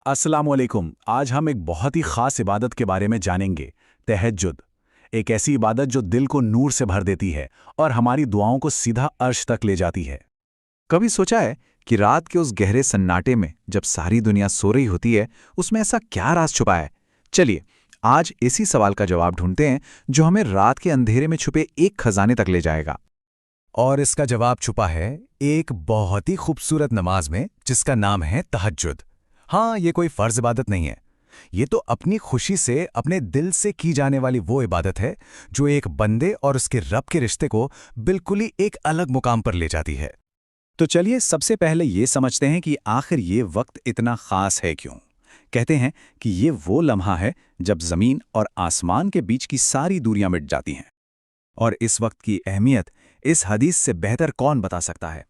अस्सलाम वालेकुम। आज हम एक बहुत ही ख़ास इबादत के बारे में जानेंगे, तहज्जुद। एक ऐसी इबादत जो दिल को नूर से भर देती है और हमारी दुआओं को सीधा अर्श तक ले जाती है। कभी सोचा है कि रात के उस गहरे सन्नाटे में जब सारी दुनिया सो रही होती है, उसमें ऐसा क्या राज छुपा है? चलिए, आज इसी सवाल का जवाब ढूंढते हैं जो हमें रात के अंधेरे में छुपे एक खजाने तक ले जाएगा। और इसका जवाब छुपा है एक बहुत ही खूबसूरत नमाज में जिसका नाम है तहज्जुद। हाँ, ये कोई फर्ज इबादत नहीं है। ये तो अपनी खुशी से, अपने दिल से की जाने वाली वो इबादत है जो एक बंदे और उसके रब के रिश्ते को बिल्कुल ही एक अलग मुकाम पर ले जाती है। तो चलिए सबसे पहले ये समझते हैं कि आखिर ये वक्त इतना ख़ास है क्यों। कहते हैं कि ये वो लम्हा है जब ज़मीन और आसमान के बीच की सारी दूरियां मिट जाती हैं। और इस वक्त की अहमियत इस हदीस से बेहतर कौन बता सकता है?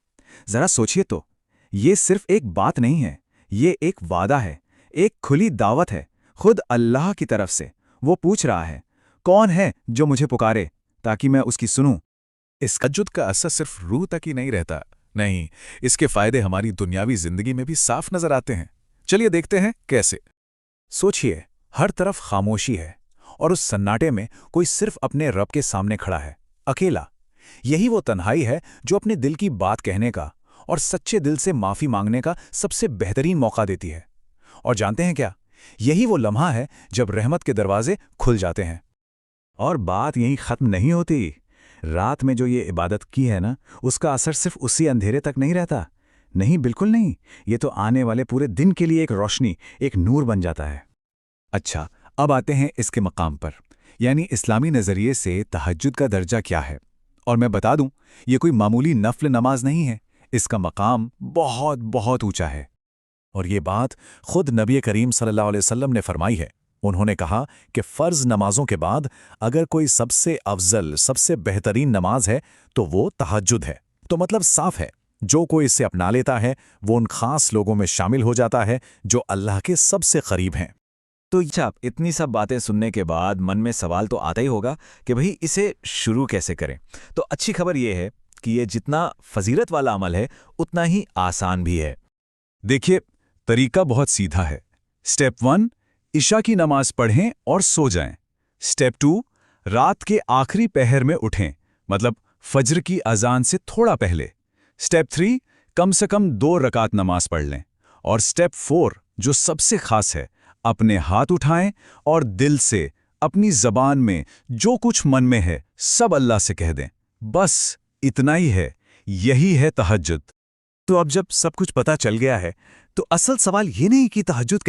ज़रा सोचिए तो, ये सिर्फ एक बात नहीं है, ये एक वादा है, एक खुली दावत है, खुद अल्लाह की तरफ से। वो पूछ रहा है, कौन है जो मुझे पुकारे ताकि मैं उसकी सुनूं। इस तहज्जुद का असर सिर्फ रूह तक ही नहीं रहता, नहीं, इसके फायदे हमारी दुनियावी जिंदगी में भी साफ नजर आते हैं। चलिए देखते हैं कैसे। सोचिए, हर तरफ खामोशी है और उस सन्नाटे में कोई सिर्फ अपने रब के सामने खड़ा है, अकेला। यही वो तन्हाई है जो अपने दिल की बात कहने का और सच्चे दिल से माफी मांगने का सबसे बेहतरीन मौका देती है। और जानते हैं क्या, यही वो लम्हा है जब रहमत के दरवाजे खुल जाते हैं। और बात यहीं ख़त्म नहीं होती। रात में जो ये इबादत की है ना, उसका असर सिर्फ उसी अंधेरे तक नहीं रहता। नहीं, बिल्कुल नहीं। ये तो आने वाले पूरे दिन के लिए एक रोशनी, एक नूर बन जाता है। अच्छा, अब आते हैं इसके मकाम पर, यानी इस्लामी नज़रिए से तहज्जुद का दर्जा क्या है। और मैं बता दूं, ये कोई मामूली नफल नमाज नहीं है, इसका मकाम बहुत बहुत ऊंचा है। और ये बात खुद नबी करीम सल्लल्लाहु अलैहि वसल्लम ने फरमाई है। उन्होंने कहा कि फ़र्ज़ नमाजों के बाद अगर कोई सबसे अफजल, सबसे बेहतरीन नमाज है तो वो तहज्जुद है। तो मतलब साफ है, जो कोई इसे अपना लेता है वो उन खास लोगों में शामिल हो जाता है जो अल्लाह के सबसे करीब हैं। तो अच्छा, इतनी सब बातें सुनने के बाद मन में सवाल तो आता ही होगा कि भाई इसे शुरू कैसे करें। तो अच्छी खबर ये है कि ये जितना फजीलत वाला अमल है उतना ही आसान भी है। देखिए, तरीका बहुत सीधा है। स्टेप 1, इशा की नमाज पढ़ें और सो जाएं। स्टेप 2, रात के आखिरी पहर में उठें, मतलब फज्र की अजान से थोड़ा पहले। स्टेप 3, कम से कम 2 रकात नमाज पढ़ लें। और स्टेप 4, जो सबसे खास है, अपने हाथ उठाएं और दिल से, अपनी जबान में जो कुछ मन में है सब अल्लाह से कह दें। बस इतना ही है, यही है तहज्जुद। तो अब जब सब कुछ पता चल गया है, तो असल सवाल ये नहीं कि तहज्जुद